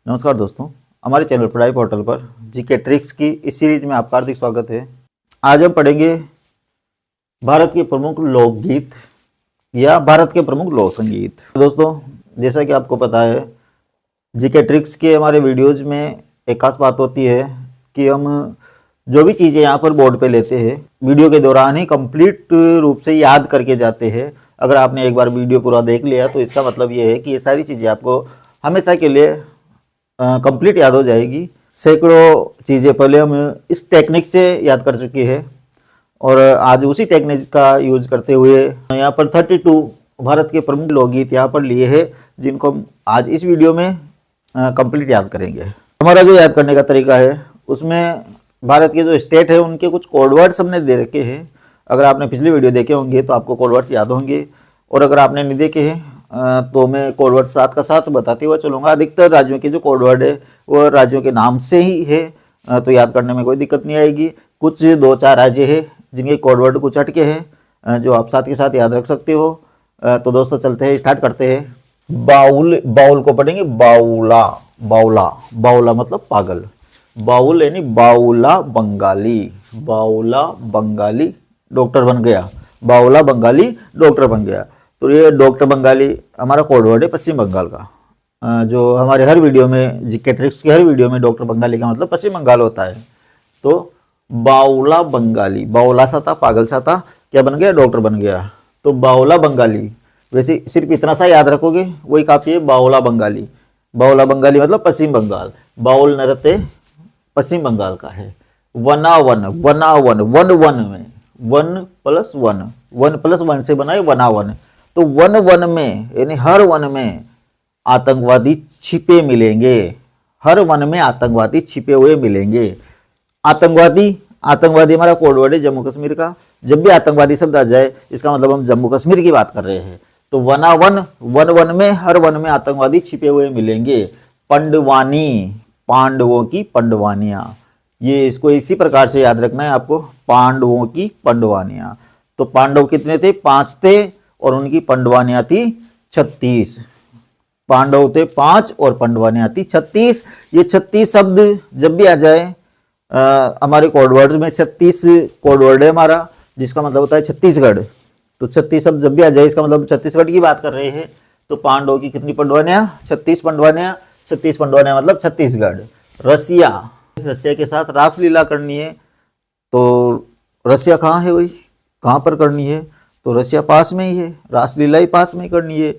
नमस्कार दोस्तों, हमारे चैनल पढ़ाई पोर्टल पर जीके ट्रिक्स की इस सीरीज में आपका हार्दिक स्वागत है। आज हम पढ़ेंगे भारत के प्रमुख लोकगीत या भारत के प्रमुख लोक संगीत। दोस्तों, जैसा कि आपको पता है, जीके ट्रिक्स के हमारे वीडियोज में एक खास बात होती है कि हम जो भी चीज़ें यहाँ पर बोर्ड पे लेते हैं, वीडियो के दौरान ही कंप्लीट रूप से याद करके जाते हैं। अगर आपने एक बार वीडियो पूरा देख लिया तो इसका मतलब ये है कि ये सारी चीज़ें आपको हमेशा के लिए कंप्लीट याद हो जाएगी। सैकड़ों चीज़ें पहले हम इस टेक्निक से याद कर चुके हैं और आज उसी टेक्निक का यूज करते हुए यहाँ पर 32 भारत के प्रमुख लोकगीत यहाँ पर लिए हैं, जिनको हम आज इस वीडियो में कंप्लीट याद करेंगे। हमारा जो याद करने का तरीका है उसमें भारत के जो स्टेट है उनके कुछ कोड वर्ड्स हमने दे रखे हैं। अगर आपने पिछली वीडियो देखे होंगे तो आपको कोड वर्ड्स याद होंगे, और अगर आपने नहीं देखे हैं तो मैं कोड वर्ड साथ का साथ बताते हुए चलूँगा। अधिकतर राज्यों के जो कोड वर्ड है वो राज्यों के नाम से ही है, तो याद करने में कोई दिक्कत नहीं आएगी। कुछ 2-4 राज्य है जिनके कोड वर्ड कुछ हटके हैं जो आप साथ के साथ याद रख सकते हो। तो दोस्तों चलते हैं, स्टार्ट करते हैं। बाउल, बाउल को पढ़ेंगे बाउला। बाउला, बाउला मतलब पागल। बाउल यानी बाउला बंगाली। बाउला बंगाली डॉक्टर बन गया। बाउला बंगाली डॉक्टर बन गया। तो ये डॉक्टर बंगाली हमारा कोड वर्ड है पश्चिम बंगाल का। जो हमारे हर वीडियो में, जीके ट्रिक्स के हर वीडियो में डॉक्टर बंगाली का मतलब पश्चिम बंगाल होता है। तो बाउला बंगाली, बाउला सा था, पागल सा था, क्या बन गया? डॉक्टर बन गया। तो बाउला बंगाली, वैसे सिर्फ इतना सा याद रखोगे वही काफ़ी है। बाउला बंगाली, बाउला बंगाली मतलब पश्चिम बंगाल। बाउल नृत्य पश्चिम बंगाल का है। वनावन, वनावन, वन वन में, 1+1, 1+1 से बना है वनावन। तो वन वन में यानी हर वन में आतंकवादी छिपे मिलेंगे। हर वन में आतंकवादी छिपे हुए मिलेंगे। आतंकवादी, आतंकवादी हमारा कोड वर्ड है जम्मू कश्मीर का। जब भी आतंकवादी शब्द आ जाए इसका मतलब हम जम्मू कश्मीर की बात कर रहे हैं। तो वनावन, वन वन में, हर वन में आतंकवादी छिपे हुए मिलेंगे। पंडवानी, पांडवों की पंडवानियां, ये इसको इसी प्रकार से याद रखना है आपको, पांडवों की पंडवानियां। तो पांडव कितने थे? 5 थे और उनकी पंडवानियां थी 36। पांडव थे 5 और पंडवानियां थी 36। ये 36 शब्द जब भी आ जाए हमारे कोडवर्ड में, 36 कोडवर्ड है हमारा, जिसका मतलब होता है छत्तीसगढ़। तो 36 शब्द जब भी आ जाए इसका मतलब छत्तीसगढ़ की बात कर रहे हैं। तो पांडव की कितनी पंडवानियां? 36 पंडवानियां। 36 पंडवानियां मतलब छत्तीसगढ़। रसिया, रसिया के साथ रासलीला करनी है। तो रसिया कहाँ है? वही कहाँ पर करनी है? तो रसिया पास में ही है, रासलीला ही पास में करनी है।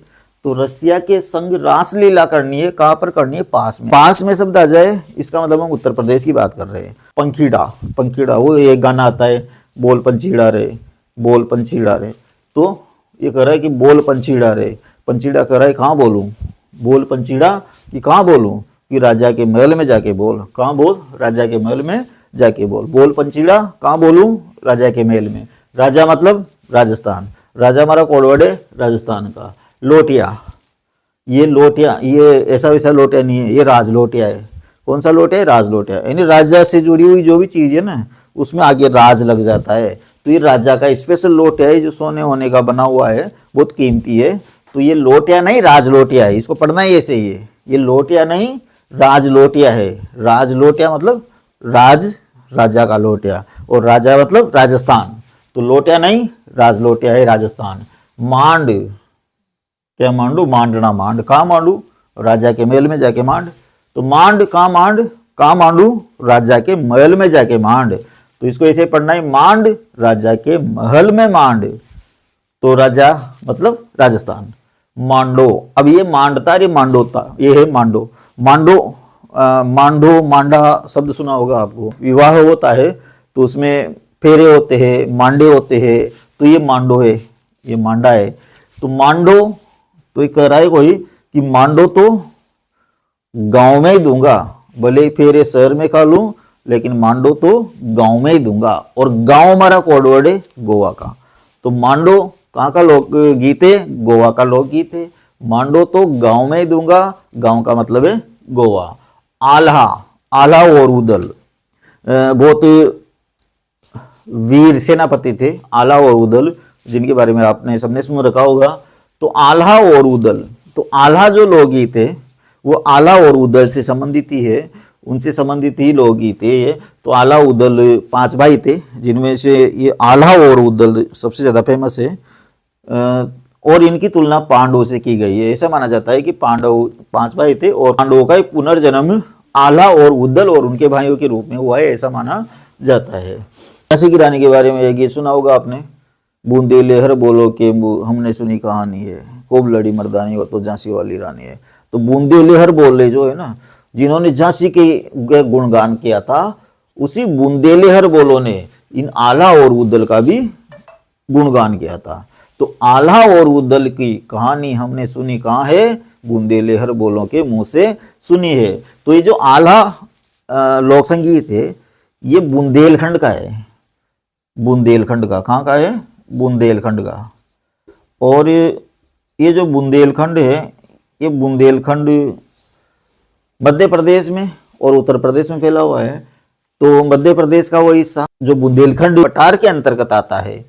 तो रसिया के संग रासलीला करनी है। कहाँ पर करनी है? पास में। पास में शब्द आ जाए इसका मतलब हम उत्तर प्रदेश की बात कर रहे हैं। पंखीड़ा, पंखीड़ा वो एक गाना आता है, बोल पंछीड़ा रे, बोल पंछीड़ा रे। तो ये कह रहा है कि बोल पंछीड़ा रे। पंछीड़ा कह रहा है कहाँ बोलूँ? बोल पंछीड़ा कि कहाँ बोलूँ? कि राजा के महल में जाके बोल। कहाँ बोल? राजा के महल में जाके बोल। बोल पंछीड़ा कहाँ बोलूँ? राजा के महल में। राजा मतलब राजस्थान। राजा हमारा कोड वर्ड है राजस्थान का। लोटिया, ये लोटिया, ये ऐसा वैसा लोटिया नहीं है, ये राज लोटिया है। कौन सा लोटिया है? राज लोटिया। यानी राजा से जुड़ी हुई जो भी चीज़ है ना उसमें आगे राज लग जाता है। तो ये राजा का स्पेशल लोटिया है जो सोने होने का बना हुआ है, बहुत कीमती है। तो ये लोटिया नहीं, राज लोटिया है। इसको पढ़ना ही ऐसे ही है। ये लोटिया नहीं, राज लोटिया है। राज लोटिया मतलब राज, राजा का लोटिया, और राजा मतलब राजस्थान। तो लोटिया नहीं, राज लोटिया है राजस्थान। मांड, क्या मांडू? मांडना, मांड। कहाँ मांडू? राजा के महल में जाके मांड। तो मांड, कहाँ मांड? कहाँ मांडू? राजा के महल में जाके मांड। तो इसको ऐसे पढ़ना है, मांड, राजा के महल में मांड। तो राजा मतलब राजस्थान। मांडो, अब ये मांडता, ये मांडोता, ये है मांडो। मांडो, मांडो, मांडा शब्द सुना होगा आपको। विवाह होता है तो उसमें फेरे होते हैं, मांडे होते हैं। तो ये मांडो है, ये मांडा है। तो मांडो, तो ये कह रहा है कोई कि मांडो तो गांव में ही दूंगा, भले फेरे शहर में खा लूं, लेकिन मांडो तो गांव में ही दूंगा। और गांव हमारा कोड वर्ड है गोवा का। तो मांडो कहाँ का लोकगीत है? गोवा का लोकगीत है। मांडो तो गांव में ही दूंगा, गांव का मतलब है गोवा। आल्हा, आल्हा और उदल बहुत वीर सेनापति थे, आल्हा और उदल, जिनके बारे में आपने सबने सुन रखा होगा। तो आल्हा और उदल, तो आल्हा जो लोकगीत है वो आला और उदल से संबंधित ही है, उनसे संबंधित ही लोकगीत है ये। तो आला उदल 5 भाई थे, जिनमें से ये आला और उदल सबसे ज़्यादा फेमस है। और इनकी तुलना पांडवों से की गई है। ऐसा माना जाता है कि पांडव 5 भाई थे और पांडवों का एक पुनर्जन्म आला और उदल और उनके भाइयों के रूप में हुआ है, ऐसा माना जाता है। झांसी की रानी के बारे में एक ये सुना होगा आपने, बूंदे लहर बोलो के हमने सुनी कहानी है, खूब लड़ी मर्दानी हो तो झांसी वाली रानी है। तो बूंदे लहर बोले जो है ना, जिन्होंने झांसी के गुणगान किया था, उसी बूंदे लहर बोलो ने इन आला और उदल का भी गुणगान किया था। तो आला और उदल की कहानी हमने सुनी कहाँ है, बूंदे लहर बोलों के मुंह से सुनी है। तो ये जो आला लोक संगीत है ये बुंदेलखंड का है, बुंदेलखंड का। कहाँ का है? बुंदेलखंड का। और ये जो बुंदेलखंड है, ये बुंदेलखंड मध्य प्रदेश में और उत्तर प्रदेश में फैला हुआ है। तो मध्य प्रदेश का वो हिस्सा जो बुंदेलखंड पठार के अंतर्गत आता है,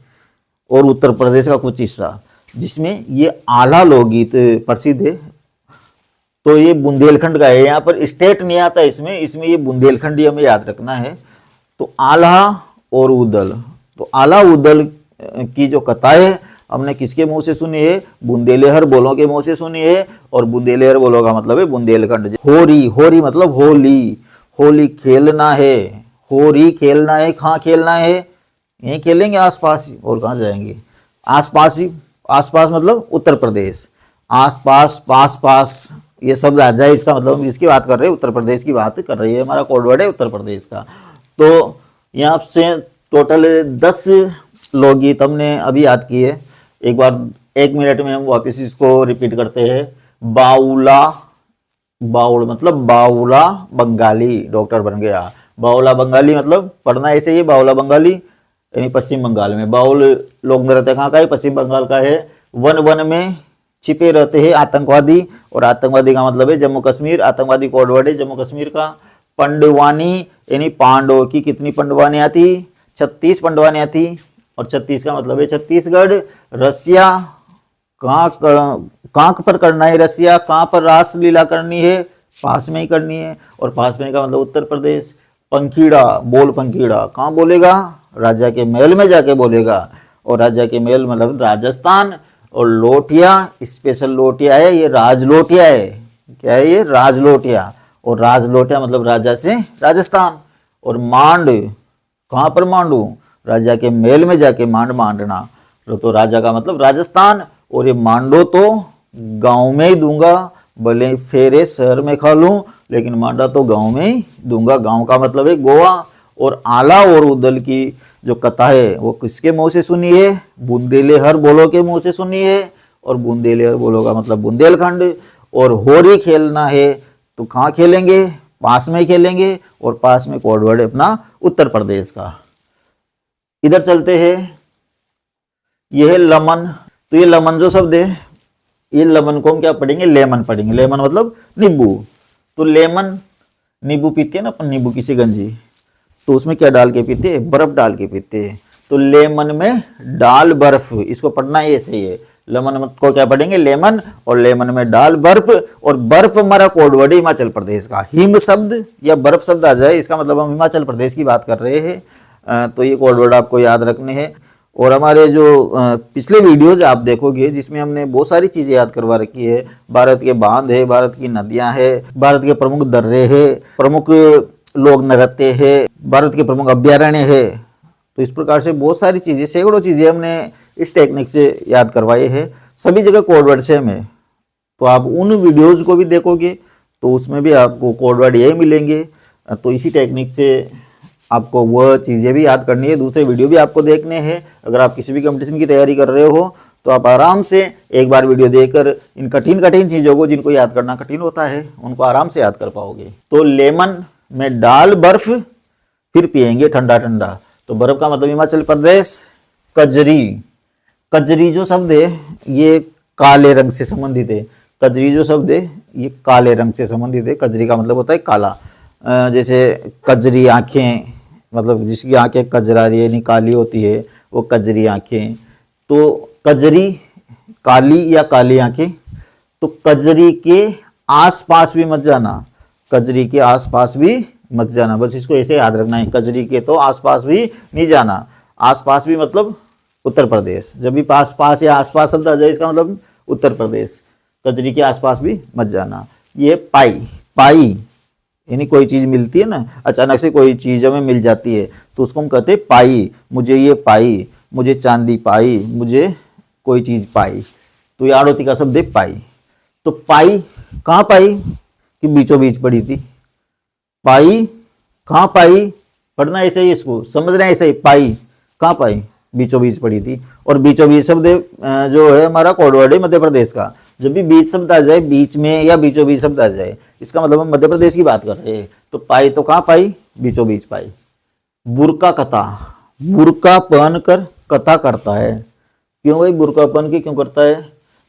और उत्तर प्रदेश का कुछ हिस्सा जिसमें ये आला लोकगीत प्रसिद्ध है, तो ये बुंदेलखंड का है। यहाँ पर स्टेट नहीं आता इसमें ये बुंदेलखंड ही हमें याद रखना है। तो आला और उदल, तो आला उदल की जो कथा है हमने किसके मुंह से सुनी है? बुंदेलहर बोलों के मुंह से सुनी है। और बुंदेलहर बोलों का मतलब है बुंदेलखंड। होरी, होरी मतलब होली, होली खेलना है, होरी खेलना है। कहाँ खेलना है? यहीं खेलेंगे आसपास ही, और कहाँ जाएंगे? आसपास ही। आसपास मतलब उत्तर प्रदेश, आसपास, पास पास, ये शब्द आ जाए, इसका मतलब हम इसकी बात कर रहे हैं, उत्तर प्रदेश की बात कर रही है, हमारा कोड वर्ड है उत्तर प्रदेश का। तो यहाँ से टोटल 10 लोकगीत हमने अभी याद किए। एक बार 1 मिनट में हम वापस इसको रिपीट करते हैं। बाउला, बाउल मतलब बाउला बंगाली, डॉक्टर बन गया। बाउला बंगाली मतलब पढ़ना ऐसे ही, बाउला बंगाली यानी पश्चिम बंगाल में। बाउल लोक नृत्य कहाँ का है? पश्चिम बंगाल का है। वन वन में छिपे रहते हैं आतंकवादी, और आतंकवादी का मतलब है जम्मू कश्मीर। आतंकवादी कोड वर्ड है जम्मू कश्मीर का। पंडवानी यानी पांडवों की कितनी पंडवानियाँ थी? 36 पंडवानियाँ थी, और 36 का मतलब है छत्तीसगढ़। रसिया, कहाँ पर करना है रसिया? कहाँ पर रासलीला करनी है? पास में ही करनी है, और पास में का मतलब उत्तर प्रदेश। पंखीड़ा, बोल पंखीड़ा, कहाँ बोलेगा? राजा के महल में जाके बोलेगा, और राजा के महल मतलब राजस्थान। और लोटिया, स्पेशल लोटिया है, ये राजलोटिया है। क्या है ये? राजलोटिया। और राजलोटिया मतलब राजा से राजस्थान। और मांड, कहाँ पर मांडू? राजा के महल में जाके मांड मांडना, तो राजा का मतलब राजस्थान। और ये मांडो तो गांव में ही दूंगा, भले फेरे शहर में खा लूं, लेकिन मांडा तो गांव में ही दूंगा। गांव का मतलब है गोवा। और आला और उदल की जो कथा है वो किसके मुंह से सुनी है? बुंदेलहर बोलो के मुंह से सुनी है। और बुंदेलहर बोलो का मतलब बुंदेलखंड। और होरी खेलना है तो कहाँ खेलेंगे? पास में खेलेंगे, और पास में कोड वर्ड है अपना उत्तर प्रदेश का। इधर चलते हैं, यह है लमन। तो ये लमन जो शब्द है, ये लमन को हम क्या पढ़ेंगे? लेमन पढ़ेंगे। लेमन मतलब नींबू। तो लेमन, नींबू पीते हैं ना अपन, नींबू की शिकंजी, तो उसमें क्या डाल के पीते हैं? बर्फ डाल के पीते हैं। तो लेमन में डाल बर्फ, इसको पढ़ना ही ऐसे ही है। लेमन को क्या पढ़ेंगे? लेमन, और लेमन में डाल बर्फ। और बर्फ हमारा कोड वर्ड है हिमाचल प्रदेश का। हिम शब्द या बर्फ शब्द आ जाए, इसका मतलब हम हिमाचल प्रदेश की बात कर रहे हैं। तो ये कोड वर्ड आपको याद रखने हैं। और हमारे जो पिछले वीडियोज आप देखोगे जिसमें हमने बहुत सारी चीज़ें याद करवा रखी है। भारत के बांध है, भारत की नदियां है, भारत के प्रमुख दर्रे है, प्रमुख लोक नृत्य है, भारत के प्रमुख अभ्यारण्य है। तो इस प्रकार से बहुत सारी चीज़ें, सैकड़ों चीज़ें हमने इस टेक्निक से याद करवाए हैं। सभी जगह कोड वर्ड सेम है। तो आप उन वीडियोज को भी देखोगे तो उसमें भी आपको कोड वर्ड यही मिलेंगे। तो इसी टेक्निक से आपको वह चीज़ें भी याद करनी है, दूसरे वीडियो भी आपको देखने हैं। अगर आप किसी भी कंपटीशन की तैयारी कर रहे हो तो आप आराम से एक बार वीडियो देखकर इन कठिन चीज़ों को, जिनको याद करना कठिन होता है, उनको आराम से याद कर पाओगे। तो लेमन में डाल बर्फ, फिर पिएंगे ठंडा ठंडा। तो बर्फ का मतलब हिमाचल प्रदेश। कजरी, कजरी जो शब्द है ये काले रंग से संबंधित है। कजरी जो शब्द है ये काले रंग से संबंधित है। कजरी का मतलब होता है काला। जैसे कजरी आँखें, मतलब जिसकी आंखें कजरारी यानी काली होती है, वो कजरी आंखें। तो कजरी काली या काली आंखें। तो कजरी के आसपास भी मत जाना, कजरी के आसपास भी मत जाना। बस इसको ऐसे याद रखना है, कजरी के तो आसपास भी नहीं जाना। आसपास भी मतलब उत्तर प्रदेश। जब भी पास पास या आसपास शब्द आ जाए इसका मतलब उत्तर प्रदेश। कजरी के आसपास भी मत जाना। ये पाई, पाई यानी कोई चीज़ मिलती है ना, अचानक से कोई चीज़ हमें मिल जाती है तो उसको हम कहते हैं पाई। मुझे ये पाई, मुझे चांदी पाई, मुझे कोई चीज़ पाई। तो ये आड़ोती का शब्द है पाई। तो पाई कहाँ पाई कि बीचों बीच पड़ी थी। पाई कहाँ पाई, पढ़ना ऐसे ही, इसको समझना ऐसे ही। पाई कहाँ पाई, बीचों बीच पड़ी थी। और बीचों बीच शब्द जो है हमारा कोड वर्ड है मध्य प्रदेश का। जब भी बीच शब्द आ जाए, बीच में या बीचों बीच शब्द आ जाए, इसका मतलब हम मध्य प्रदेश की बात कर रहे हैं। तो पाई तो कहाँ पाई, बीचों बीच पाई। बुरका कथा, बुरका पहन कर कथा करता है। क्यों भाई बुरका पहन के क्यों करता है?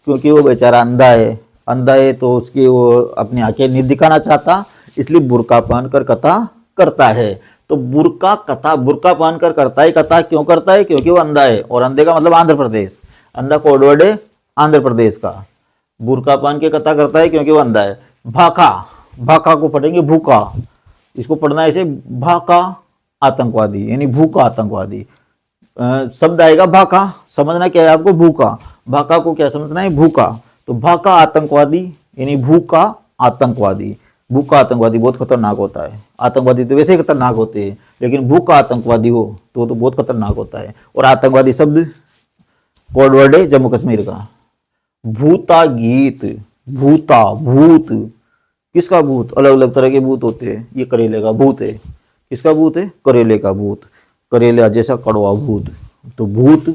क्योंकि वो बेचारा अंधा है। अंधा है तो उसकी वो अपनी आंखें नहीं दिखाना चाहता, इसलिए बुरका पहन कर कथा करता है। तो बुरका कथा, बुरका पहन कर करता है कथा। क्यों करता है? क्योंकि वो अंधा है। और अंधे का मतलब आंध्र प्रदेश। अंधा कोड वर्ड है आंध्र प्रदेश का। बुरका पहन के कथा करता है क्योंकि वो अंधा है। भाका, भाका को पढ़ेंगे भूखा। इसको पढ़ना ऐसे, भाका आतंकवादी यानी भूखा आतंकवादी। शब्द आएगा भाका, समझना क्या है आपको, भूखा। भाका को क्या समझना है, भूखा। तो भाका आतंकवादी यानी भूखा आतंकवादी। भूखा आतंकवादी बहुत खतरनाक होता है। आतंकवादी तो वैसे ही खतरनाक होते हैं, लेकिन भूखा आतंकवादी हो तो बहुत खतरनाक होता है। और आतंकवादी शब्द कोड वर्ड है जम्मू कश्मीर का। भूता गीत, भूता भूत, किसका भूत? अलग अलग तरह के भूत होते हैं। ये करेले का भूत है। किसका भूत है? करेले का भूत। करेला जैसा कड़वा भूत। तो भूत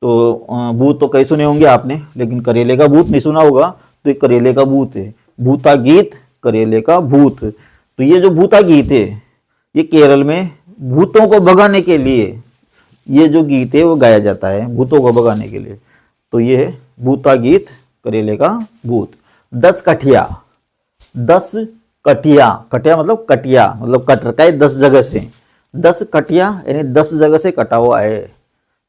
तो भूत तो कई सुने होंगे आपने, लेकिन करेले का भूत नहीं सुना होगा। तो ये करेले का भूत है। भूता गीत, करेले का भूत। तो ये जो भूता गीत है, ये केरल में भूतों को भगाने के लिए ये जो गीत है वो गाया जाता है, भूतों को भगाने के लिए। तो ये है भूता गीत, करेले का भूत। 10 कठिया, 10 कटिया, कटिया मतलब कटिया, मतलब कट रखा है 10 जगह से। 10 कटिया यानी 10 जगह से कटा हुआ है।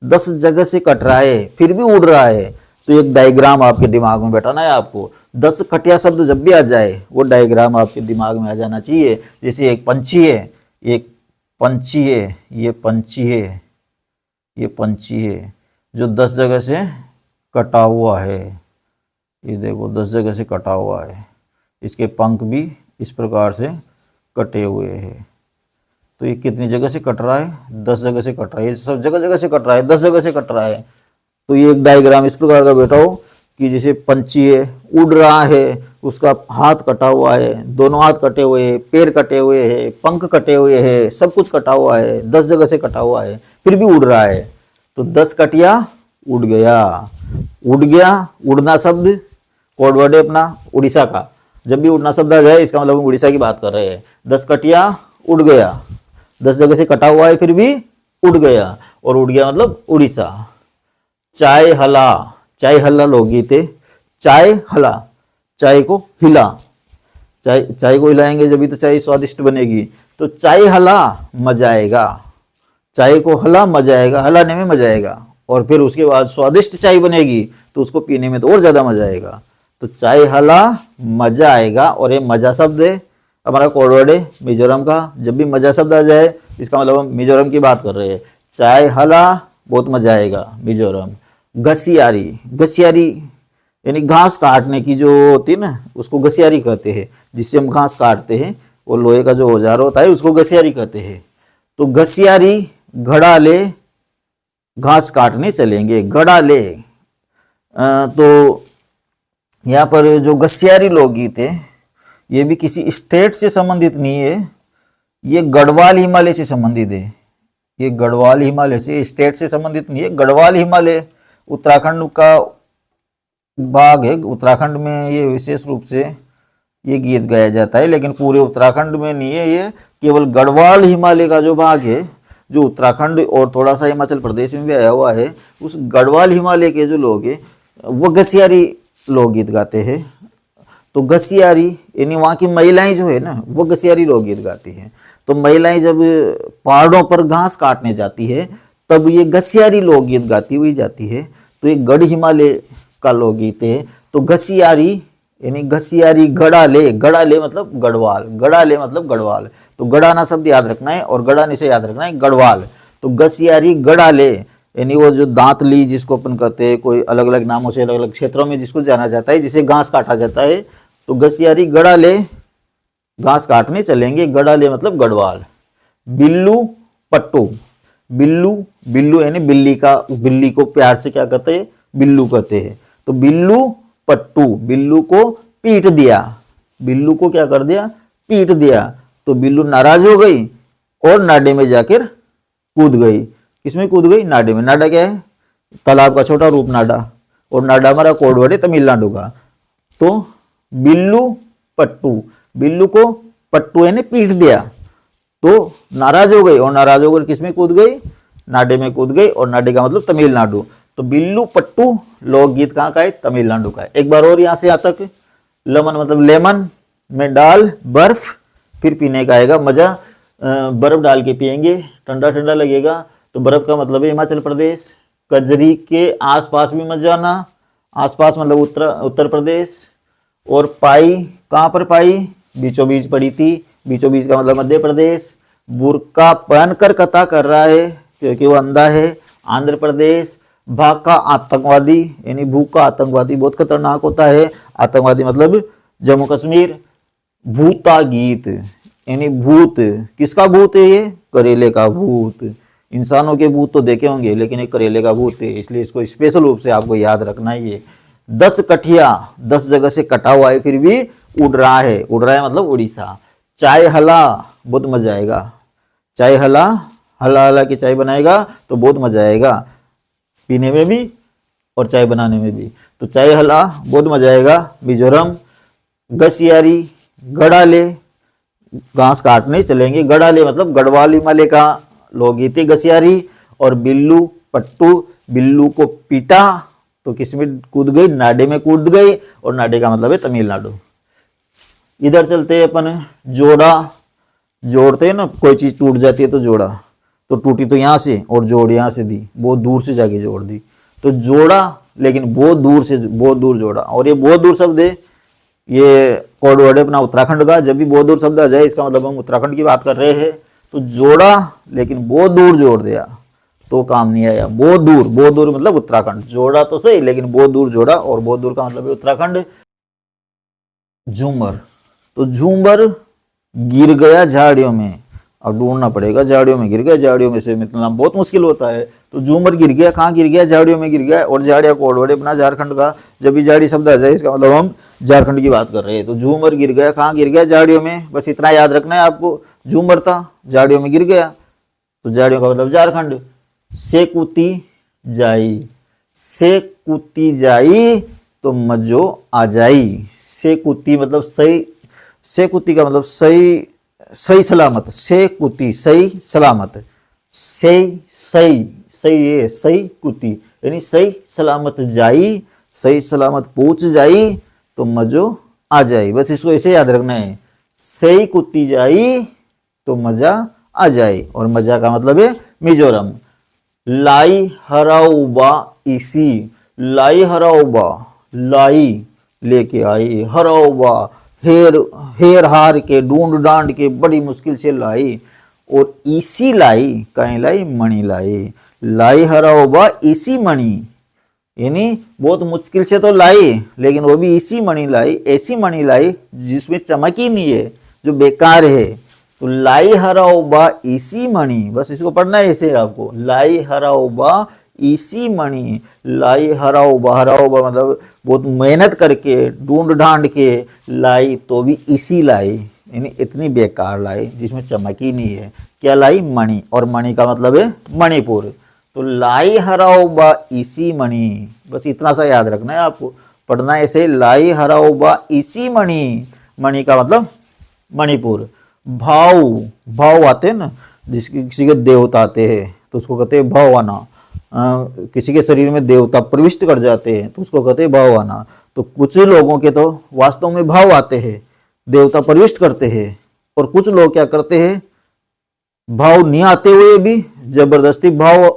10 जगह से कट रहा है फिर भी उड़ रहा है। तो एक डायग्राम आपके दिमाग में बैठाना है आपको। 10 कटिया शब्द जब भी आ जाए वो डायग्राम आपके दिमाग में आ जाना चाहिए। जैसे एक पंछी है, एक पंछी है, ये पंछी है, ये पंछी है जो 10 जगह से कटा हुआ है। ये देखो 10 जगह से कटा हुआ है। इसके पंख भी इस प्रकार से कटे हुए हैं। तो ये कितनी जगह से कट रहा है? 10 जगह से कट रहा है। ये सब जगह जगह से कट रहा है, 10 जगह से कट रहा है। तो ये एक डायग्राम इस प्रकार का बैठा हो कि जैसे पंछी है, उड़ रहा है, उसका हाथ कटा हुआ है, दोनों हाथ कटे हुए हैं, पैर कटे हुए हैं, पंख कटे हुए हैं, सब कुछ कटा हुआ है, 10 जगह से कटा हुआ है, फिर भी उड़ रहा है। तो 10 कटिया उड़ गया। उड़ गया, उड़ना शब्द कोड वर्ड है अपना उड़ीसा का। जब भी उड़ना शब्द आ जाए इसका मतलब हम उड़ीसा की बात कर रहे हैं। 10 कटिया उड़ गया, 10 जगह से कटा हुआ है फिर भी उड़ गया। और उड़ गया मतलब उड़ीसा। चाय हला, चाय हल्ला लोकगीत है। चाय हला, चाय को हिला, चाय को हिलाएंगे जब भी तो चाय स्वादिष्ट बनेगी। तो चाय हला मजा आएगा, चाय को हला मजा आएगा, हलाने में मजा आएगा। और फिर उसके बाद स्वादिष्ट चाय बनेगी तो उसको पीने में तो और ज्यादा मजा आएगा। तो चाय हला मजा आएगा। और ये मजा शब्द है हमारा कोड वर्ड है मिजोरम का। जब भी मजा शब्द आ जाए इसका मतलब हम मिजोरम की बात कर रहे हैं। चाय हला बहुत मजा आएगा, मिजोरम। घसियारी, घसियारी यानी घास काटने की जो होती है ना उसको घसियारी कहते हैं। जिससे हम घास काटते हैं वो लोहे का जो औजार होता है उसको घसियारी कहते हैं। तो घसियारी घड़ा ले घास काटने चलेंगे, घड़ा ले। तो यहाँ पर जो घसियारी लोकगीत है ये भी किसी स्टेट से संबंधित नहीं है, ये गढ़वाल हिमालय से संबंधित है। ये गढ़वाल हिमालय से, स्टेट से संबंधित नहीं है। गढ़वाल हिमालय उत्तराखंड का भाग है। उत्तराखंड में ये विशेष रूप से ये गीत गाया जाता है, लेकिन पूरे उत्तराखंड में नहीं है। ये केवल गढ़वाल हिमालय का जो भाग है जो उत्तराखंड और थोड़ा सा हिमाचल प्रदेश में भी आया हुआ है, उस गढ़वाल हिमालय के जो लोग हैं वो घसियारी लोकगीत गाते हैं। तो घसियारी यानी वहाँ की महिलाएं जो है ना वो घसियारी लोकगीत गाती हैं। तो महिलाएं जब पहाड़ों पर घास काटने जाती है तब ये घसियारी लोकगीत गाती हुई जाती है। तो ये गढ़ हिमालय का लोकगीत है। तो घसियारी यानी घसियारी गड़ाले, गड़ाले मतलब गढ़वाल, गड़ाले मतलब गढ़वाल। तो गड़ाना शब्द याद रखना है और गड़ाने से याद रखना है गढ़वाल। तो घसियारी गड़ाले यानी वो जो दांतली जिसको अपन कहते हैं, कोई अलग अलग नामों से अलग अलग क्षेत्रों में जिसको जाना जाता है, जिसे घास काटा जाता है। तो घसियारी गड़ाले घास काटने चलेंगे, गड़ाले मतलब गढ़वाल। बिल्लू पट्टू, बिल्लू, बिल्लू यानी बिल्ली का, बिल्ली को प्यार से क्या कहते हैं, बिल्लू कहते हैं। तो बिल्लू पट्टू, बिल्लू को पीट दिया, बिल्लू को क्या कर दिया, पीट दिया। तो बिल्लू नाराज हो गई और नाडे में जाकर कूद गई। किसमें कूद गई, नाडे में। नाडा क्या है, तालाब का छोटा रूप नाडा, और नाडा हमारा कोड वर्ड है तमिलनाडु का। तो बिल्लू पट्टू, बिल्लू को पट्टू यानी पीट दिया, तो नाराज हो गई, और नाराज होकर किसमें कूद गई, नाडे में कूद गई, और नाडे का मतलब तमिलनाडु। तो बिल्लू पट्टू लोकगीत कहाँ का है, तमिलनाडु का है। एक बार और यहाँ से यहाँ तक, लेमन मतलब लेमन में डाल बर्फ, फिर पीने का आएगा मजा। बर्फ डाल के पियेंगे, ठंडा ठंडा लगेगा। तो बर्फ का मतलब है हिमाचल प्रदेश। कजरी के आसपास भी मत जाना, आसपास मतलब उत्तर प्रदेश। और पाई कहाँ पर, पाई बीचों बीच पड़ी थी, बीचों बीच का मतलब मध्य प्रदेश। बुर्का पहनकर कथा कर रहा है क्योंकि वो अंधा है, आंध्र प्रदेश। भाका आतंकवादी यानी भूख का आतंकवादी, बहुत खतरनाक होता है आतंकवादी मतलब जम्मू कश्मीर। भूता गीत यानी भूत, किसका भूत है ये, करेले का भूत। इंसानों के भूत तो देखे होंगे, लेकिन एक करेले का भूत है, इसलिए इसको स्पेशल रूप से आपको याद रखना है। ये 10 कठिया, 10 जगह से कटा हुआ है फिर भी उड़ रहा है, उड़ रहा है मतलब उड़ीसा। चाय हला, बहुत मजा आएगा। चाय हला, हला हला की चाय बनाएगा तो बहुत मजा आएगा, पीने में भी और चाय बनाने में भी। तो चाय हला बहुत मजा आएगा, मिजोरम। घसियारी गड़ाले, घास काटने चलेंगे, गड़ाले मतलब गढ़वाल हिमालय का लोकगीत है घसियारी। और बिल्लू पट्टू, बिल्लू को पीटा तो किसमें कूद गई, नाडे में कूद गई, और नाडे का मतलब है तमिलनाडु। इधर चलते हैं अपन, जोड़ा, जोड़ते हैं ना, कोई चीज टूट जाती है तो जोड़ा, तो टूटी तो यहाँ से और जोड़ यहाँ से दी, बहुत दूर से जाके जोड़ दी, तो जोड़ा, लेकिन बहुत दूर से, बहुत दूर जोड़ा। और ये बहुत दूर शब्द है, ये कोड वर्ड है अपना उत्तराखंड का। जब भी बहुत दूर शब्द आ जाए इसका मतलब हम उत्तराखंड की बात कर रहे हैं। तो जोड़ा लेकिन बहुत दूर जोड़ दिया तो काम नहीं आया। बहुत दूर, बहुत दूर मतलब उत्तराखंड, जोड़ा तो सही लेकिन बहुत दूर जोड़ा, और बहुत दूर का मतलब है उत्तराखंड। झूमर, तो झूमर गिर गया झाड़ियों में, अब ढूंढना पड़ेगा, झाड़ियों में गिर गया, झाड़ियों में से निकलना बहुत मुश्किल होता है। तो झूमर गिर गया, कहाँ गिर गया, झाड़ियों में गिर गया। और झाड़िया कोड वर्ड अपना झारखंड का। जब भी झाड़ी शब्द आ जाए इसका मतलब हम झारखंड की बात कर रहे हैं। तो झूमर गिर गया, कहाँ गिर गया, झाड़ियों में, बस इतना याद रखना है आपको। झूमर था, झाड़ियों में गिर गया, तो झाड़ियों का मतलब झारखंड। सेकुती जाई, सेकुती जाई तो मजो आ जाई। सेकुती मतलब सही, सेकुती का मतलब सही, सही सलामत, सेकुती सही सलामत, सही सही सही है, सही कुती यानी सही सलामत जाई, सही सलामत पहुंच जाई तो मजो आ जाई। बस इसको ऐसे याद रखना है, सही कुत्ती जाई तो मजा आ जाए। और मजा का मतलब है मिजोरम। लाई हराउबा इसी, लाई हराउबा, लाई लेके आई, हराउबा हेर, हेर हार के, ढूंढ डांड के बड़ी मुश्किल से लाई। और इसी लाई, कहीं लाई, मणि लाई। लाई हराओबा इसी मणि यानी बहुत मुश्किल से तो लाई, लेकिन वो भी इसी मणि लाई, ऐसी मणि लाई जिसमें चमक ही नहीं है, जो बेकार है। तो लाई हराओबा इसी मणि, बस इसको पढ़ना है ऐसे आपको, लाई हराओबा इसी मणि। लाई हराओबा, हराओबा मतलब बहुत मेहनत करके, ढूंढ ढांड के लाई, तो भी इसी लाई यानी इतनी बेकार लाई जिसमें चमक ही नहीं है। क्या लाई, मणि। और मणि का मतलब है मणिपुर। तो लाई हराओबा इसी मणि, बस इतना सा याद रखना है आपको, पढ़ना है ऐसे, लाई हराओबा इसी मणि। मणि का मतलब मणिपुर। भाव, भाव आते हैं ना, जिसके किसी के देवता आते हैं तो उसको कहते हैं भावाना। किसी के शरीर में देवता प्रविष्ट कर जाते हैं तो उसको कहते हैं भावाना। तो कुछ लोगों के तो वास्तव में भाव आते हैं, देवता प्रविष्ट करते हैं, और कुछ लोग क्या करते हैं, भाव नहीं आते हुए भी जबरदस्ती भाव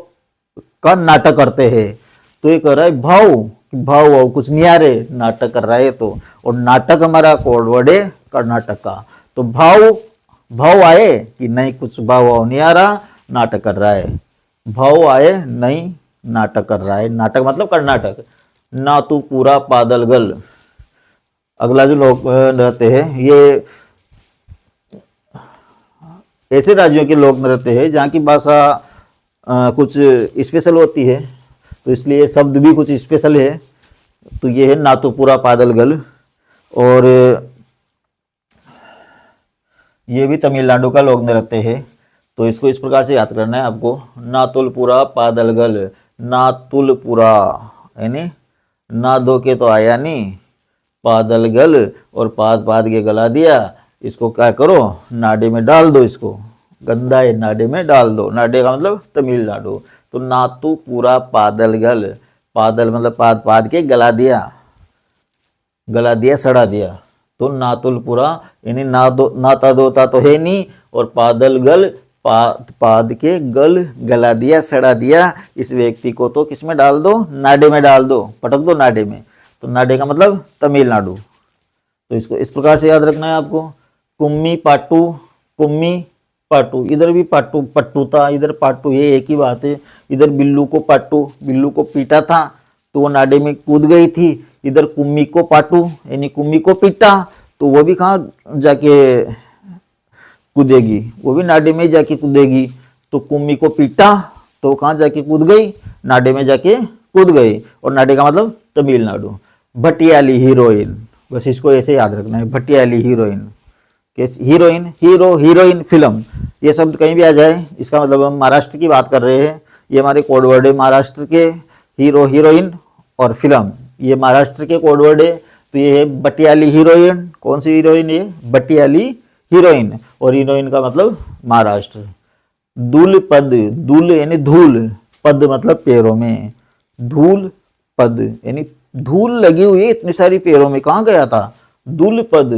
का नाटक करते हैं। तो ये कह रहा है भाव भाव वाव कुछ नहीं आ रहे, नाटक कर रहा है तो। और नाटक हमारा कोड वर्ड है कर्नाटक का। तो भाव आए कि नहीं, कुछ भाव वाव नहीं आ रहा, नाटक कर रहा है। भाव आए नहीं, नाटक कर रहा है। नाटक मतलब कर्नाटक। ना तू पूरा पादल गल। अगला जो लोग रहते हैं ये ऐसे राज्यों के लोग रहते हैं जहाँ की भाषा कुछ स्पेशल होती है, तो इसलिए शब्द भी कुछ स्पेशल है। तो ये है ना तो पूरा पादल गल। और ये भी तमिलनाडु का लोग रहते हैं, तो इसको इस प्रकार से याद करना है आपको। ना तुलपुरा पादल गल, ना तुलपुरा यानी ना दो के तो आया नहीं, पादल गल और पाद के गला दिया। इसको क्या करो, नाडे में डाल दो, इसको गंदा है नाडे में डाल दो। नाडे का मतलब तमिलनाडु। तो ना तू पूरा पादल गल, पादल मतलब पाद के गला दिया सड़ा दिया। तो नातुल पूरा यानी नाता दोता तो है नहीं, और पादल गल पाद के गला दिया सड़ा दिया। इस व्यक्ति को तो किस में डाल दो, नाडे में डाल दो, पटक दो नाडे में। तो नाडे का मतलब तमिलनाडु। तो इसको इस प्रकार से याद रखना है आपको। कुम्मी पाटू, इधर भी पाटू पट्टू था, इधर पाटू, ये एक ही बात है। इधर बिल्लू को पीटा था तो वो नाडे में कूद गई थी। इधर कुम्मी को पाटू यानी कुम्मी को पीटा, तो वो भी कहाँ जाके कूदेगी, वो भी नाडे में जाके कूदेगी। तो कुम्मी को पीटा तो कहाँ जाके कूद गई, नाडे में जाके कूद गई। और नाडे का मतलब तमिलनाडु। भटियाली हीरोइन, बस इसको ऐसे याद रखना है, Bhatiali heroine. Heroine, hero, heroine, film, ये शब्द कहीं भी आ जाए इसका मतलब हम महाराष्ट्र की बात कर रहे हैं। ये हमारे कोड वर्ड है महाराष्ट्र के। हीरो, हीरोइन और फिल्म ये महाराष्ट्र के कोड वर्ड है। तो ये है भटियाली हीरोइन। कौन सी हीरोइन? ये भटियाली हीरोइन। और हीरोइन का मतलब महाराष्ट्र। दूल पद, दूल यानी धूल, पद मतलब पैरों में, धूल पद यानी धूल लगी हुई है इतनी सारी पैरों में। कहाँ गया था? धूल पद,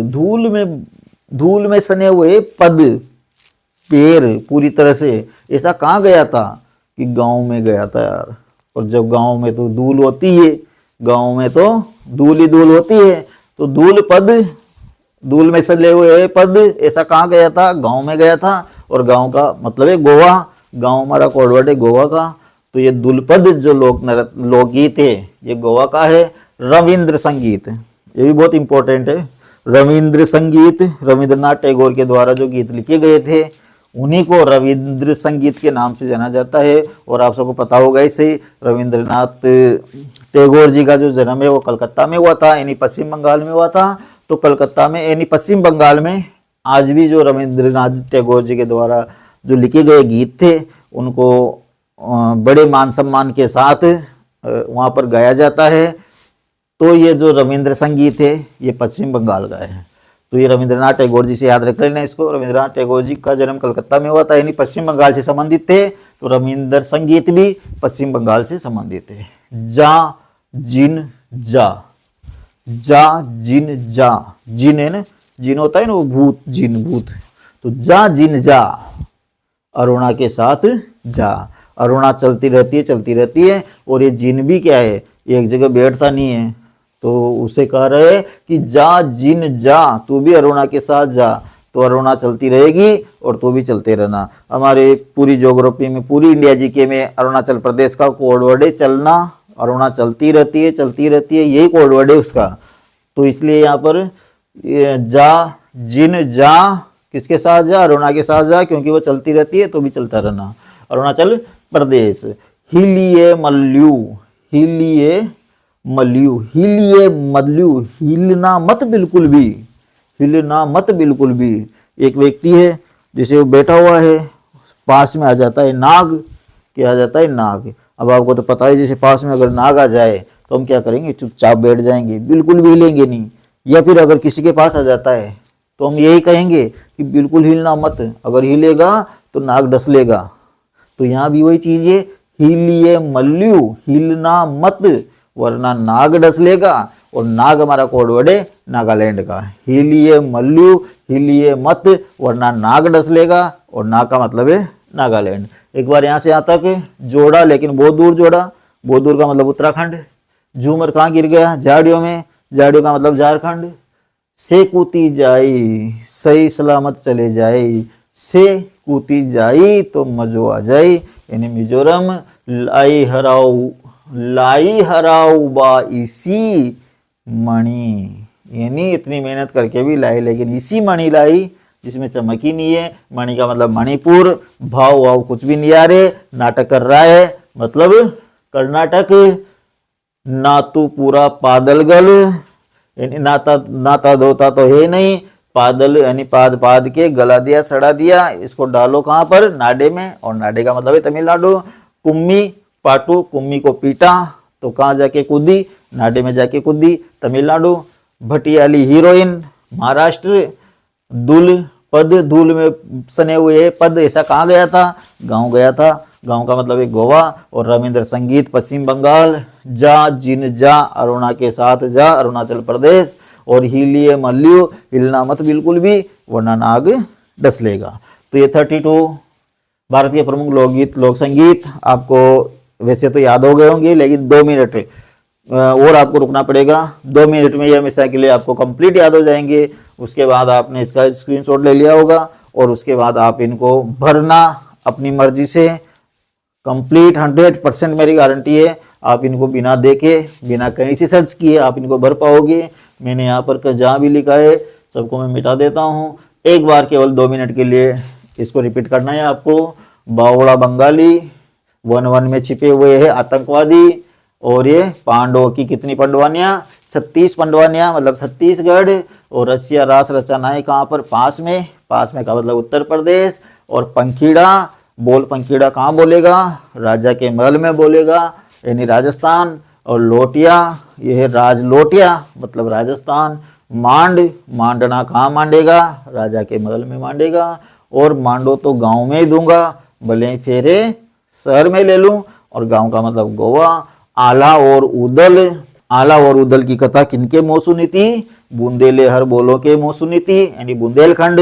धूल में सने हुए पद, पैर पूरी तरह से। ऐसा कहाँ गया था? कि गांव में गया था यार। और जब गांव में तो धूल होती है, गांव में तो धूल ही धूल होती है। तो धूल पद, धूल में सने हुए पद, ऐसा कहाँ गया था? गांव में गया था। और गांव का मतलब है गोवा। गांव हमारा कोड वर्ड है गोवा का। तो ये दुलपद जो लोकगीत है ये गोवा का है। रविंद्र संगीत, ये भी बहुत इंपॉर्टेंट है। रविंद्र संगीत, रविंद्रनाथ टैगोर के द्वारा जो गीत लिखे गए थे उन्हीं को रविंद्र संगीत के नाम से जाना जाता है। और आप सबको पता होगा इसे, रविंद्रनाथ टैगोर जी का जो जन्म है वो कलकत्ता में हुआ था, यानी पश्चिम बंगाल में हुआ था। तो कलकत्ता में यानी पश्चिम बंगाल में आज भी जो रविंद्रनाथ टैगोर जी के द्वारा जो लिखे गए गीत थे उनको बड़े मान सम्मान के साथ वहाँ पर गाया जाता है। तो ये जो रविंद्र संगीत है ये पश्चिम बंगाल का है। तो ये रविंद्रनाथ टैगोर जी से याद रख लेना इसको। रविंद्रनाथ टैगोर जी का जन्म कलकत्ता में हुआ था, यानी पश्चिम बंगाल से संबंधित थे। तो रविंद्र संगीत भी पश्चिम बंगाल से संबंधित है। जा जिन जा, जा जिन जा, जिन है ना, जिन होता है ना वो भूत, जिन भूत। तो जा जिन जा, अरुणा के साथ जा। अरुणा चलती रहती है। और ये जिन भी क्या है, एक जगह बैठता नहीं है। तो उसे कह रहे कि जा जिन जा, तू भी अरुणा के साथ जा। तो अरुणा चलती रहेगी और तू भी चलते रहना। हमारे पूरी ज्योग्राफी में, पूरी इंडिया जीके में अरुणाचल प्रदेश का कोड वर्ड है चलना। अरुणा चलती रहती है, यही कोड वर्ड है उसका। तो इसलिए यहाँ पर जा जिन जा, किसके साथ जा? अरुणा के साथ जा, क्योंकि वो चलती रहती है तो भी चलता रहना। अरुणाचल प्रदेश। हिलिये मल्लू, हिलिये मल्लू, हिलिये मल्लू, हिलना मत बिल्कुल भी, हिलना मत बिल्कुल भी। एक व्यक्ति है जिसे वो बैठा हुआ है, पास में आ जाता है नाग। क्या आ जाता है? नाग। अब आपको तो पता है जैसे पास में अगर नाग आ जाए तो हम क्या करेंगे? चुपचाप बैठ जाएंगे, बिल्कुल भी हिलेंगे नहीं। या फिर अगर किसी के पास आ जाता है तो हम यही कहेंगे कि बिल्कुल हिलना मत, अगर हिलेगा तो नाग डस लेगा। तो यहाँ भी वही चीज है, हिलिये मल्लू, हिलना मत वरना नाग डस लेगा। और नाग हमारा कोड वर्ड है नागालैंड का। हिलिये मल्लू, हिलिये मत वरना नाग डस लेगा। और नाग का मतलब है नागालैंड। एक बार यहाँ से यहाँ तक जोड़ा, लेकिन बहुत दूर जोड़ा। बहुत दूर का मतलब उत्तराखंड। झूमर कहाँ गिर गया? झाड़ियों में। झाड़ियों का मतलब झारखंड। से कूती जाई सही सलामत चले जाए, से कूती जाई तो मजो आ जाए, यानी मिजोरम। लाई हराऊ बा इसी मणि, यानी इतनी मेहनत करके भी लाई, लेकिन इसी मणि लाई जिसमें चमक ही नहीं है। मणि का मतलब मणिपुर। भाव वाव कुछ भी नहीं आ रहे, नाटक कर रहा है मतलब कर्नाटक। नातू पूरा पादलगल, यानी नाता धोता तो है नहीं, पादल यानी पाद पाद के गला दिया सड़ा दिया। इसको डालो कहाँ पर? नाडे में। और नाडे का मतलब है तमिलनाडु। कुम्मी पाटू, कुम्मी को पीटा तो कहाँ जाके कूदी? नाडे में जाके कूदी, तमिलनाडु। भटियाली हीरोइन, महाराष्ट्र। दुल पद, दुल में सने हुए पद, ऐसा कहाँ गया था? गांव गया था। गांव का मतलब है गोवा। और रविंद्र संगीत पश्चिम बंगाल। जा जिन जा अरुणा के साथ जा, अरुणाचल प्रदेश। और हिलिए मल्लू, हिलना मत बिल्कुल भी वरना नाग डस लेगा। तो ये 32 भारतीय प्रमुख लोकगीत लोक संगीत आपको वैसे तो याद हो गए होंगे, लेकिन 2 मिनट और आपको रुकना पड़ेगा। 2 मिनट में ये हमेशा के लिए आपको कंप्लीट याद हो जाएंगे। उसके बाद आपने इसका स्क्रीनशॉट ले लिया होगा और उसके बाद आप इनको भरना अपनी मर्जी से। कंप्लीट 100% मेरी गारंटी है, आप इनको बिना देखे बिना कहीं से सर्च किए आप इनको भर पाओगे। मैंने यहाँ पर जहाँ भी लिखा है सबको मैं मिटा देता हूँ। एक बार केवल 2 मिनट के लिए इसको रिपीट करना है आपको। बावड़ा बंगाली, वन वन में छिपे हुए हैं आतंकवादी। और ये पांडवों की कितनी पंडवानियाँ? 36 पंडवानियाँ, मतलब छत्तीसगढ़। और रसिया रास रचनाएं कहाँ पर? पास में। पास में का मतलब उत्तर प्रदेश। और पंखीड़ा, बोल पंखीड़ा कहाँ बोलेगा? राजा के महल में बोलेगा, यानी राजस्थान। और लोटिया, यह है राजलोटिया, मतलब राजस्थान। मांड, मांडना कहाँ मांडेगा? राजा के महल में मांडेगा। और मांडो तो गांव में ही दूंगा, भले ही फेरे शहर में ले लूं। और गांव का मतलब गोवा। आला और उदल, आला और उदल की कथा किनके मुंह सुनी थी? बुंदेले हर बोलो के मुंह सुनी थी, यानी बुंदेलखंड।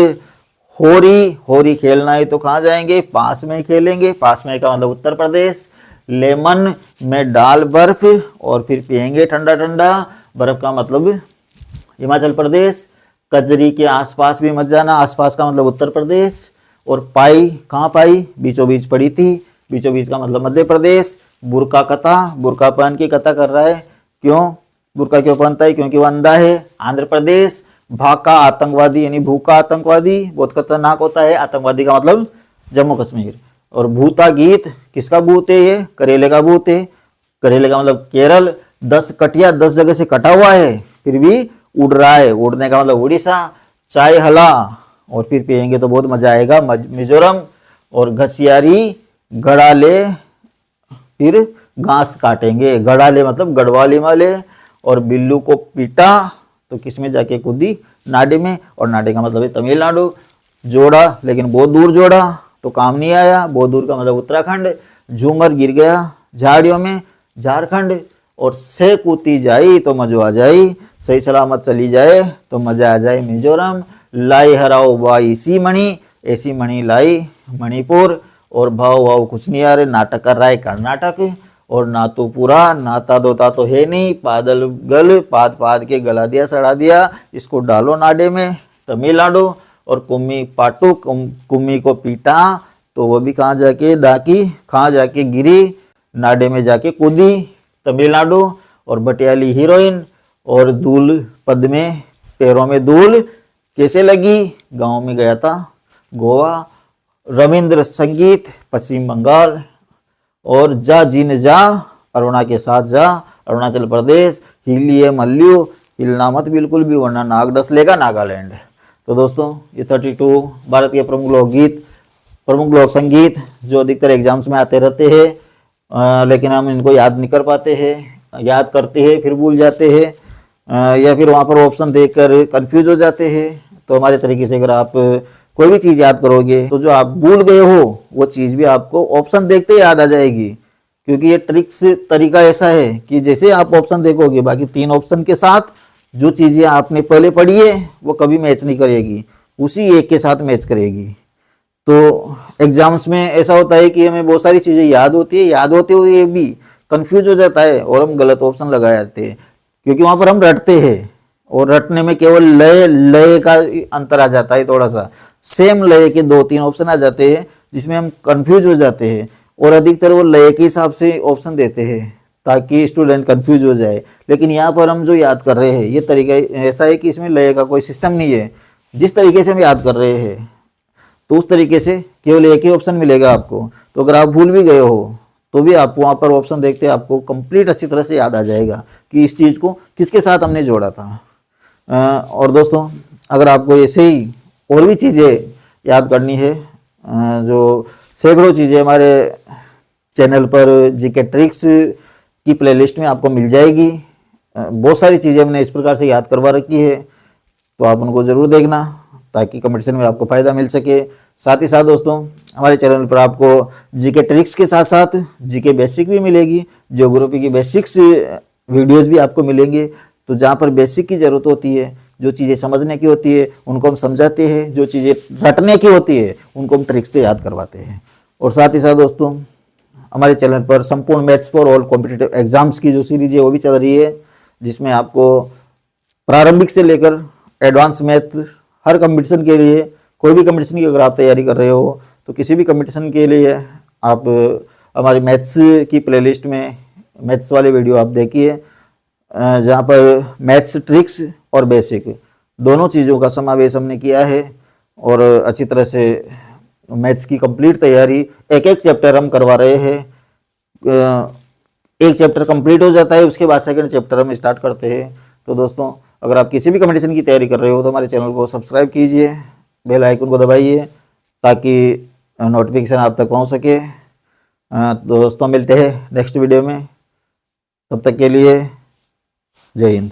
होरी, होरी खेलना है तो कहाँ जाएंगे? पास में ही खेलेंगे। पास में का मतलब उत्तर प्रदेश। लेमन में डाल बर्फ और फिर पिएंगे ठंडा ठंडा। बर्फ का मतलब हिमाचल प्रदेश। कजरी के आसपास भी मत जाना, आसपास का मतलब उत्तर प्रदेश। और पाई, कहाँ पाई? बीचों बीच पड़ी थी, बीचों बीच का मतलब मध्य प्रदेश। बुरका कथा, बुरका पहन की कथा कर रहा है। क्यों बुरका क्यों पहनता है? क्योंकि वो अंधा है, आंध्र प्रदेश। भाका आतंकवादी, यानी भूखा आतंकवादी, बहुत खतरनाक होता है। आतंकवादी का मतलब जम्मू कश्मीर। और भूता गीत, किसका भूत है? ये करेले का भूत है। करेले का मतलब केरल। 10 कटिया 10 जगह से कटा हुआ है फिर भी उड़ रहा है, उड़ने का मतलब उड़ीसा। चाय हला, और फिर पियेंगे तो बहुत मजा आएगा, मिजोरम। और घसियारी, गड़ाले, फिर घास काटेंगे। गड़ाले मतलब गढ़वाली वाले। और बिल्लू को पीटा तो किसमें जाके कूदी? नाडे में। और नाडे का मतलब है तमिलनाडु। जोड़ा, लेकिन बहुत दूर जोड़ा तो काम नहीं आया, बहुत दूर का मतलब उत्तराखंड। झूमर गिर गया झाड़ियों में, झारखंड। और से कूती जाई तो मजो आ जाई, सही सलामत चली जाए तो मजा आ जाए, मिजोरम। लाई हराओ बाई सी मणि, ऐसी मणि लाई, मणिपुर। और भाव वाव कुछ नहीं आ रहे, नाटक कर रहा है कर्नाटक। और ना तो पूरा नाता दोता तो है नहीं, पादल गल पाद पाद के गला दिया सड़ा दिया, इसको डालो नाडे में, तमिलनाडु। और कुम्मी पाटू, कुम्मी को पीटा तो वो भी कहाँ जाके डाकी, कहाँ जाके गिरी? नाडे में जाके कूदी, तमिलनाडु। और भटियाली हीरोइन। और धूल पद में, पैरों में धूल कैसे लगी? गांव में गया था, गोवा। रविंद्र संगीत पश्चिम बंगाल। और जा जिन जा अरुणा के साथ जा, अरुणाचल प्रदेश। हिलिए मल्लू, हिलना मत बिल्कुल भी वरना नाग डस लेगा, नागालैंड। तो दोस्तों ये 32 भारत के प्रमुख लोकगीत, प्रमुख लोक संगीत जो अधिकतर एग्जाम्स में आते रहते हैं, लेकिन हम इनको याद नहीं कर पाते हैं, याद करते हैं फिर भूल जाते हैं, या फिर वहाँ पर ऑप्शन देखकर कंफ्यूज हो जाते हैं। तो हमारे तरीके से अगर आप कोई भी चीज़ याद करोगे तो जो आप भूल गए हो वो चीज़ भी आपको ऑप्शन देखते ही याद आ जाएगी। क्योंकि ये ट्रिक्स तरीका ऐसा है कि जैसे आप ऑप्शन देखोगे बाकी 3 ऑप्शन के साथ जो चीज़ें आपने पहले पढ़ी है वो कभी मैच नहीं करेगी, उसी एक के साथ मैच करेगी। तो एग्जाम्स में ऐसा होता है कि हमें बहुत सारी चीज़ें याद होती है, याद होते हुए भी कंफ्यूज हो जाता है और हम गलत ऑप्शन लगा जाते हैं, क्योंकि वहाँ पर हम रटते हैं और रटने में केवल लय लय का अंतर आ जाता है थोड़ा सा। सेम लय के 2-3 ऑप्शन आ जाते हैं जिसमें हम कंफ्यूज हो जाते हैं और अधिकतर वो लय के हिसाब से ऑप्शन देते हैं ताकि स्टूडेंट कंफ्यूज हो जाए। लेकिन यहाँ पर हम जो याद कर रहे हैं ये तरीका ऐसा है कि इसमें लय का कोई सिस्टम नहीं है। जिस तरीके से हम याद कर रहे हैं तो उस तरीके से केवल एक ही ऑप्शन मिलेगा आपको। तो अगर आप भूल भी गए हो तो भी आप वहाँ पर ऑप्शन देखते आपको कंप्लीट अच्छी तरह से याद आ जाएगा कि इस चीज़ को किसके साथ हमने जोड़ा था। और दोस्तों अगर आपको ऐसे ही और भी चीज़ें याद करनी है, जो सैकड़ों चीज़ें हमारे चैनल पर जीके ट्रिक्स की प्लेलिस्ट में आपको मिल जाएगी। बहुत सारी चीज़ें हमने इस प्रकार से याद करवा रखी है, तो आप उनको ज़रूर देखना ताकि कंपटीशन में आपको फ़ायदा मिल सके। साथ ही साथ दोस्तों हमारे चैनल पर आपको जीके ट्रिक्स के साथ साथ जीके बेसिक भी मिलेगी, ज्योग्राफी की बेसिक्स वीडियोस भी आपको मिलेंगे। तो जहाँ पर बेसिक की ज़रूरत होती है, जो चीज़ें समझने की होती है उनको हम समझाते हैं, जो चीज़ें रटने की होती है उनको हम ट्रिक्स से याद करवाते हैं। और साथ ही साथ दोस्तों हमारे चैनल पर संपूर्ण maths for all competitive exams की जो सीरीज है वो भी चल रही है, जिसमें आपको प्रारंभिक से लेकर एडवांस मैथ हर कंपटीशन के लिए, कोई भी कंपटीशन की अगर आप तैयारी कर रहे हो तो किसी भी कंपटीशन के लिए आप हमारी मैथ्स की प्लेलिस्ट में मैथ्स वाले वीडियो आप देखिए, जहाँ पर मैथ्स ट्रिक्स और बेसिक दोनों चीज़ों का समावेश हमने किया है। और अच्छी तरह से मैथ्स की कंप्लीट तैयारी एक एक चैप्टर हम करवा रहे हैं। एक चैप्टर कंप्लीट हो जाता है, उसके बाद सेकंड चैप्टर हम स्टार्ट करते हैं। तो दोस्तों अगर आप किसी भी कंपटीशन की तैयारी कर रहे हो तो हमारे चैनल को सब्सक्राइब कीजिए, बेल आइकन को दबाइए ताकि नोटिफिकेशन आप तक पहुंच सके। दोस्तों मिलते हैं नेक्स्ट वीडियो में, तब तक के लिए जय हिंद।